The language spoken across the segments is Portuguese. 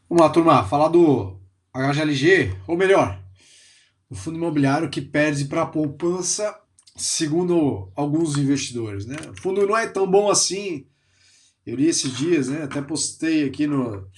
Vamos lá, turma, falar do HGLG, ou melhor, o fundo imobiliário que perde para a poupança, segundo alguns investidores. Né? O fundo não é tão bom assim. Eu li esses dias, né? Até postei aqui no-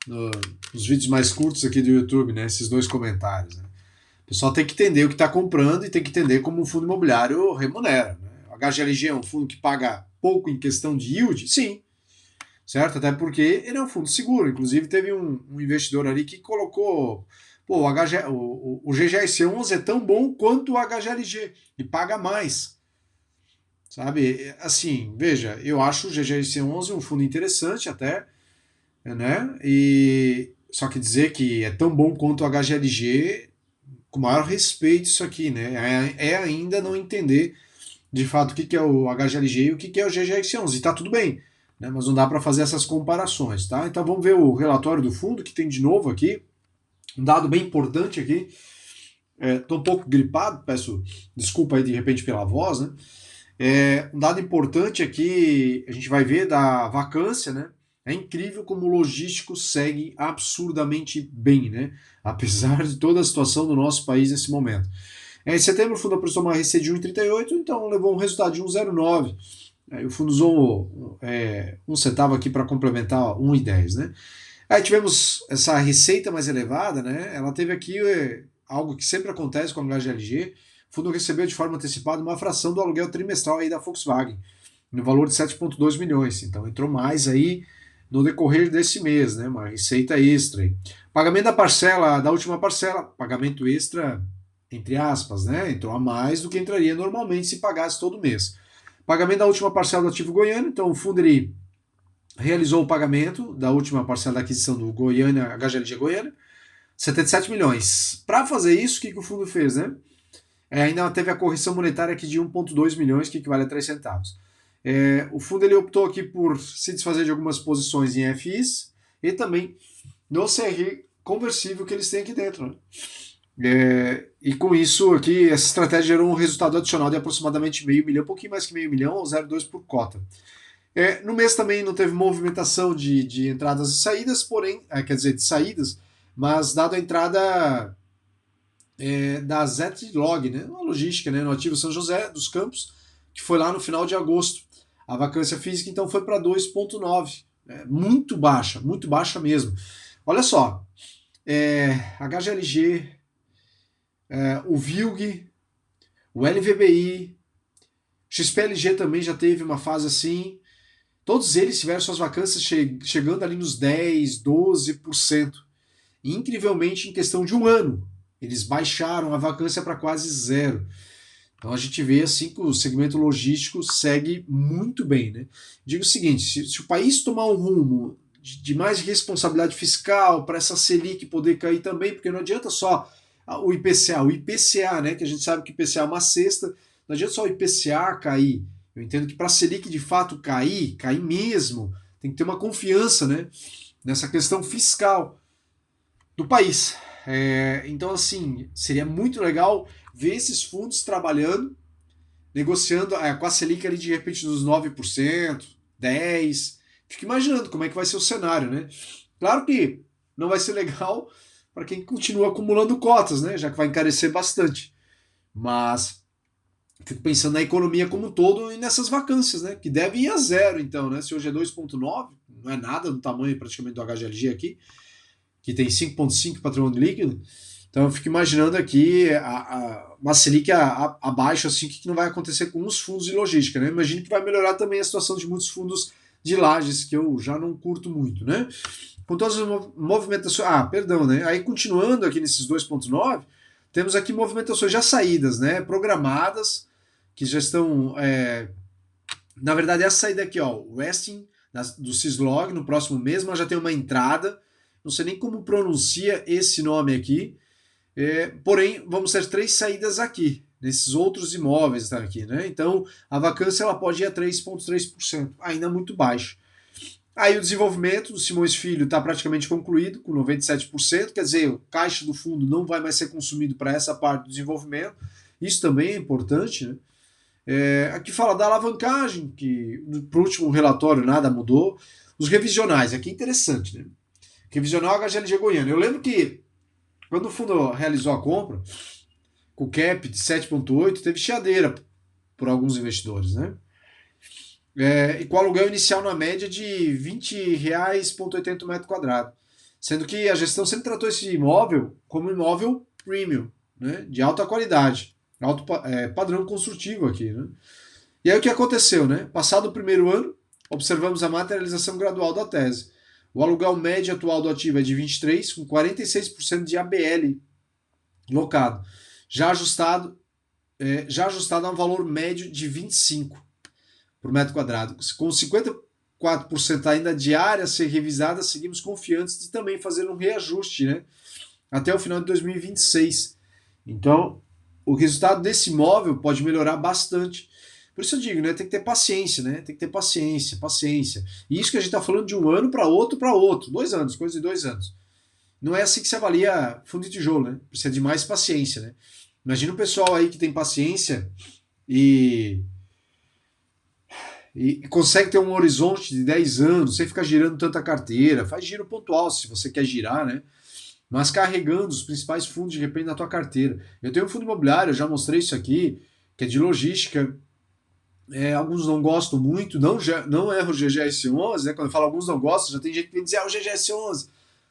nos vídeos mais curtos aqui do YouTube, né? Esses dois comentários. Né? O pessoal tem que entender o que está comprando e tem que entender como o fundo imobiliário remunera. Né? O HGLG é um fundo que paga pouco em questão de yield? Sim, certo? Até porque ele é um fundo seguro. Inclusive, teve um investidor ali que colocou. Pô, o GGS11 é tão bom quanto o HGLG e paga mais, sabe? Assim, veja, eu acho o GGS11 um fundo interessante até, né? E só que dizer que é tão bom quanto o HGLG, com o maior respeito isso aqui, né? É ainda não entender de fato o que é o HGLG e o que é o GGX11. E tá tudo bem, né? Mas não dá para fazer essas comparações, tá? Então vamos ver o relatório do fundo que tem de novo aqui. Um dado bem importante aqui. Estou um pouco gripado, peço desculpa aí de repente pela voz, né? Um dado importante aqui, a gente vai ver da vacância, né? É incrível como o logístico segue absurdamente bem, né? Apesar de toda a situação do nosso país nesse momento. Em setembro, o fundo apresentou uma receita de 1,38, então levou um resultado de 1,09. O fundo usou um centavo aqui para complementar 1,10, né? Aí tivemos essa receita mais elevada, né? Ela teve aqui algo que sempre acontece com a HGLG. O fundo recebeu de forma antecipada uma fração do aluguel trimestral aí da Volkswagen, no valor de 7,2 milhões. Então entrou mais aí no decorrer desse mês, né? Uma receita extra aí. Pagamento da parcela, da última parcela, pagamento extra, entre aspas, né? Entrou a mais do que entraria normalmente se pagasse todo mês. Pagamento da última parcela do ativo goiano, então o fundo ele realizou o pagamento da última parcela da aquisição do Goiânia, HGLG Goiânia, 77 milhões. Para fazer isso, o que o fundo fez, né? Ainda teve a correção monetária aqui de 1,2 milhões, que equivale a 3 centavos. O fundo ele optou aqui por se desfazer de algumas posições em FIs e também no CRI conversível que eles têm aqui dentro. Né? E com isso aqui, essa estratégia gerou um resultado adicional de aproximadamente meio milhão, um pouquinho mais que meio milhão, ou 0,2 por cota. No mês também não teve movimentação de entradas e saídas, porém, quer dizer, de saídas, mas dado a entrada da Zetlog, né, uma logística, né, no ativo São José dos Campos, que foi lá no final de agosto. A vacância física então foi para 2,9, muito baixa mesmo. Olha só, HGLG, o VILG, o LVBI, XPLG também já teve uma fase assim. Todos eles tiveram suas vacâncias chegando ali nos 10, 12%. E, incrivelmente, em questão de um ano, eles baixaram a vacância para quase zero. Então a gente vê assim que o segmento logístico segue muito bem. Né? Digo o seguinte: se o país tomar um rumo de mais responsabilidade fiscal para essa Selic poder cair também, porque não adianta só o IPCA, né, que a gente sabe que o IPCA é uma cesta, não adianta só o IPCA cair. Eu entendo que para a Selic de fato cair mesmo, tem que ter uma confiança, né, nessa questão fiscal do país. Então, assim, seria muito legal ver esses fundos trabalhando, negociando com a Selic ali de repente dos 9%, 10%. Fico imaginando como é que vai ser o cenário, né? Claro que não vai ser legal para quem continua acumulando cotas, né? Já que vai encarecer bastante. Mas fico pensando na economia como um todo e nessas vacâncias, né? Que deve ir a zero, então, né? Se hoje é 2,9, não é nada no tamanho praticamente do HGLG aqui, que tem 5,5 patrimônio líquido. Então eu fico imaginando aqui uma Selic abaixo, assim, o que não vai acontecer com os fundos de logística, né? Imagino que vai melhorar também a situação de muitos fundos de lajes, que eu já não curto muito, né? Com todas as movimentações. Perdão, né? Aí continuando aqui nesses 2,9, temos aqui movimentações já saídas, né? Programadas, que já estão. Na verdade, essa saída aqui, ó, o Westing do Syslog no próximo mês, mas já tem uma entrada. Não sei nem como pronuncia esse nome aqui. Porém, vamos ter três saídas aqui, nesses outros imóveis tá aqui, né? Então, a vacância ela pode ir a 3,3%, ainda muito baixo. Aí o desenvolvimento do Simões Filho está praticamente concluído, com 97%, quer dizer, o caixa do fundo não vai mais ser consumido para essa parte do desenvolvimento. Isso também é importante, né? Aqui fala da alavancagem, que para o último relatório nada mudou. Os revisionais, aqui é interessante, né? Revisional HGLG Goiânia. Eu lembro que quando o fundo realizou a compra, com o cap de 7,8, teve chiadeira por alguns investidores, né? E com aluguel inicial na média de R$ 20,80 o metro quadrado. Sendo que a gestão sempre tratou esse imóvel como imóvel premium, né? De alta qualidade, alto padrão construtivo aqui, né? E aí o que aconteceu, né? Passado o primeiro ano, observamos a materialização gradual da tese. O aluguel médio atual do ativo é de 23, com 46% de ABL locado, já ajustado a um valor médio de 25 por metro quadrado. Com 54% ainda de área a ser revisada, seguimos confiantes de também fazer um reajuste, né, até o final de 2026. Então, o resultado desse imóvel pode melhorar bastante. Por isso eu digo, né, tem que ter paciência, né? Tem que ter paciência, paciência. E isso que a gente está falando de um ano para outro, 2 anos, coisa de 2 anos. Não é assim que se avalia fundo de tijolo, né? Precisa de mais paciência, né? Imagina o pessoal aí que tem paciência e, e consegue ter um horizonte de 10 anos, sem ficar girando tanta carteira. Faz giro pontual se você quer girar, né? Mas carregando os principais fundos de repente na tua carteira. Eu tenho um fundo imobiliário, eu já mostrei isso aqui, que é de logística. Alguns não gostam muito, não é o GGS11, né? Quando eu falo alguns não gostam, já tem gente que vem dizer, o GGS11.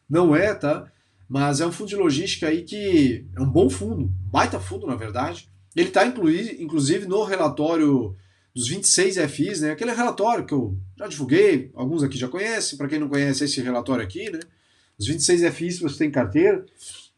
Não é, tá? Mas é um fundo de logística aí que é um bom fundo, baita fundo, na verdade. Ele está inclusive no relatório dos 26 FIs, né? Aquele relatório que eu já divulguei, alguns aqui já conhecem, para quem não conhece esse relatório aqui, né? Os 26 FIs que você tem em carteira.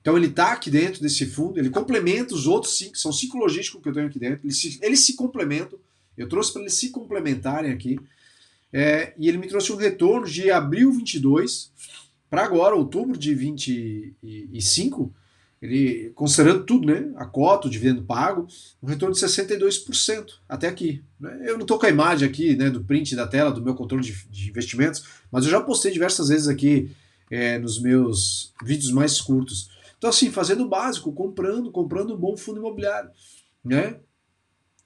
Então ele está aqui dentro desse fundo, ele complementa os outros 5, são 5 logísticos que eu tenho aqui dentro, eles se complementam. Eu trouxe para eles se complementarem aqui. E ele me trouxe um retorno de abril 22 para agora, outubro de 25, ele, considerando tudo, né? A cota, o dividendo pago, um retorno de 62% até aqui. Né? Eu não estou com a imagem aqui, né, do print da tela do meu controle de investimentos, mas eu já postei diversas vezes aqui nos meus vídeos mais curtos. Então, assim, fazendo o básico, comprando um bom fundo imobiliário. Né?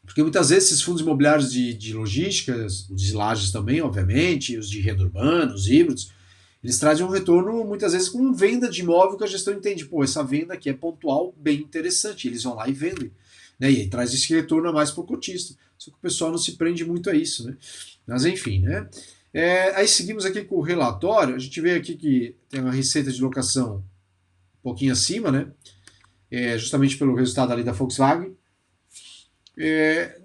Porque muitas vezes esses fundos imobiliários de logística, os de lajes também, obviamente, os de renda urbana, os híbridos, eles trazem um retorno muitas vezes com venda de imóvel que a gestão entende, pô, essa venda aqui é pontual, bem interessante, eles vão lá e vendem. Né? E aí traz esse retorno a mais para o cotista. Só que o pessoal não se prende muito a isso. Né? Mas enfim, né? Aí seguimos aqui com o relatório, a gente vê aqui que tem uma receita de locação um pouquinho acima, né? Justamente pelo resultado ali da Volkswagen.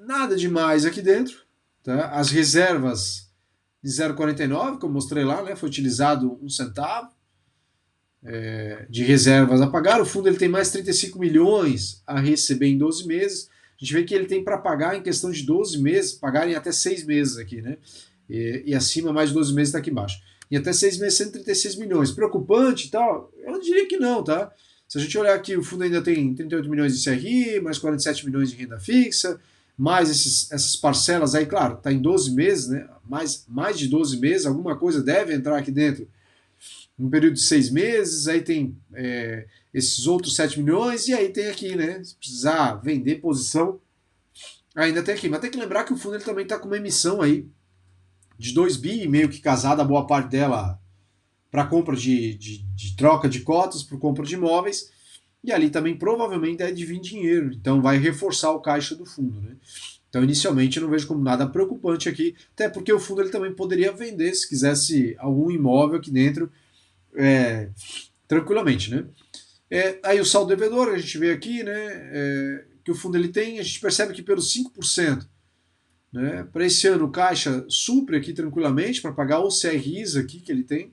Nada demais aqui dentro. Tá? As reservas de 0,49, como mostrei lá, né, foi utilizado 1 centavo de reservas a pagar. O fundo ele tem mais 35 milhões a receber em 12 meses. A gente vê que ele tem para pagar em questão de 12 meses, pagarem até 6 meses aqui, né? E acima mais de 12 meses está aqui embaixo. Em até 6 meses, 136 milhões. Preocupante e tal? Eu não diria que não, tá? Se a gente olhar aqui, o fundo ainda tem 38 milhões de CRI, mais 47 milhões de renda fixa, mais essas parcelas aí, claro, está em 12 meses, né? Mais de 12 meses, alguma coisa deve entrar aqui dentro um período de 6 meses, aí tem esses outros 7 milhões, e aí tem aqui, né? Se precisar vender posição, ainda tem aqui. Mas tem que lembrar que o fundo ele também está com uma emissão aí de 2 bi, meio que casada, a boa parte dela para compra de troca de cotas, para compra de imóveis, e ali também provavelmente deve vir dinheiro, então vai reforçar o caixa do fundo. Né? Então inicialmente eu não vejo como nada preocupante aqui, até porque o fundo ele também poderia vender se quisesse algum imóvel aqui dentro tranquilamente. Né? Aí o saldo devedor, a gente vê aqui, né, que o fundo ele tem, a gente percebe que pelos 5%, né, para esse ano o caixa supre aqui tranquilamente para pagar os CRIs aqui que ele tem.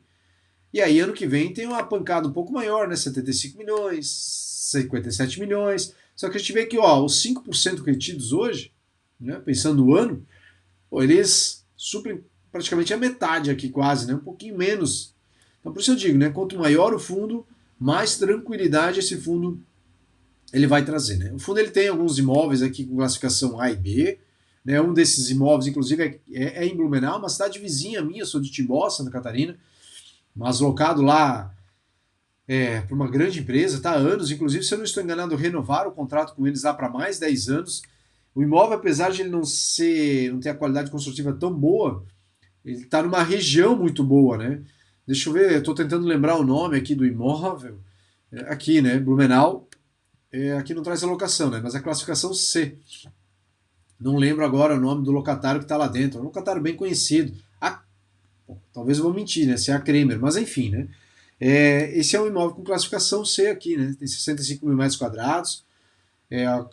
E aí, ano que vem, tem uma pancada um pouco maior, né? 75 milhões, 57 milhões. Só que a gente vê que os 5% retidos hoje, né, pensando no ano, eles suprem praticamente a metade aqui, quase, né? Um pouquinho menos. Então, por isso eu digo, né? Quanto maior o fundo, mais tranquilidade esse fundo ele vai trazer. Né? O fundo ele tem alguns imóveis aqui com classificação A e B. Né? Um desses imóveis, inclusive, é em Blumenau, uma cidade vizinha minha, sou de Timbó, Santa Catarina, mas locado lá para uma grande empresa, tá há anos, inclusive, se eu não estou enganado, renovaram o contrato com eles lá para mais 10 anos. O imóvel, apesar de ele não ter a qualidade construtiva tão boa, ele está numa região muito boa, né? Deixa eu ver, eu estou tentando lembrar o nome aqui do imóvel. Aqui, né? Blumenau. Aqui não traz a locação, né? Mas a classificação C. Não lembro agora o nome do locatário que está lá dentro. É um locatário bem conhecido. Bom, talvez eu vou mentir, né? Se é a Kremer, mas enfim, né? Esse é um imóvel com classificação C aqui, né? Tem 65 mil metros quadrados.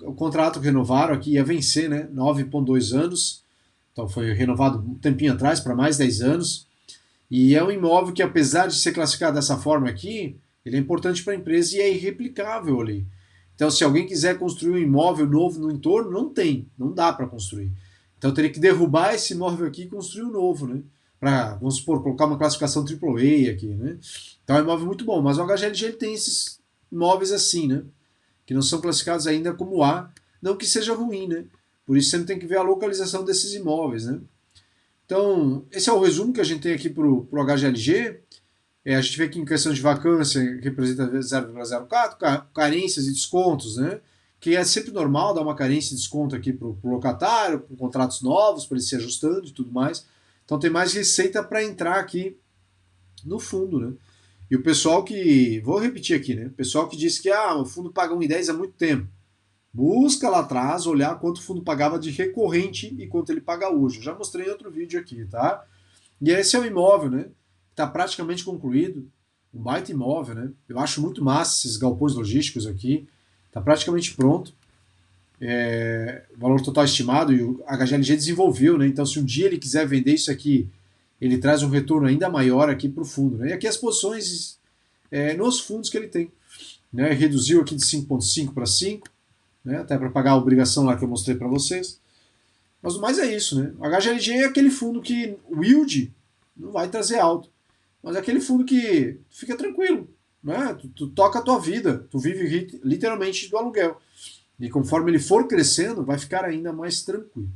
O contrato que renovaram aqui ia vencer, né? 9,2 anos. Então foi renovado um tempinho atrás para mais 10 anos. E é um imóvel que, apesar de ser classificado dessa forma aqui, ele é importante para a empresa e é irreplicável ali. Então, se alguém quiser construir um imóvel novo no entorno, não tem, não dá para construir. Então, teria que derrubar esse imóvel aqui e construir um novo, né? Para, vamos supor, colocar uma classificação AAA aqui, né? Então, é um imóvel muito bom. Mas o HGLG ele tem esses imóveis assim, né? Que não são classificados ainda como A, não que seja ruim, né? Por isso sempre tem que ver a localização desses imóveis, né? Então, esse é o resumo que a gente tem aqui para o HGLG. A gente vê que em questão de vacância representa 0,04, carências e descontos, né? Que é sempre normal dar uma carência e desconto aqui para o locatário, com contratos novos, para ele se ajustando e tudo mais. Então tem mais receita para entrar aqui no fundo, né? E o pessoal que, vou repetir aqui, né? O pessoal que disse que o fundo paga 1,10 há muito tempo. Busca lá atrás, olhar quanto o fundo pagava de recorrente e quanto ele paga hoje. Eu já mostrei em outro vídeo aqui, tá? E esse é o imóvel, né? Está praticamente concluído. Um baita imóvel, né? Eu acho muito massa esses galpões logísticos aqui. Está praticamente pronto. Valor total estimado e o HGLG desenvolveu, né? Então, se um dia ele quiser vender isso aqui, ele traz um retorno ainda maior aqui para o fundo, né? E aqui as posições nos fundos que ele tem, né? Reduziu aqui de 5,5 para 5, né? Até para pagar a obrigação lá que eu mostrei para vocês. Mas o mais é isso, né? O HGLG é aquele fundo que o yield não vai trazer alto, mas é aquele fundo que fica tranquilo, né? Tu toca a tua vida, tu vive literalmente do aluguel. E conforme ele for crescendo, vai ficar ainda mais tranquilo.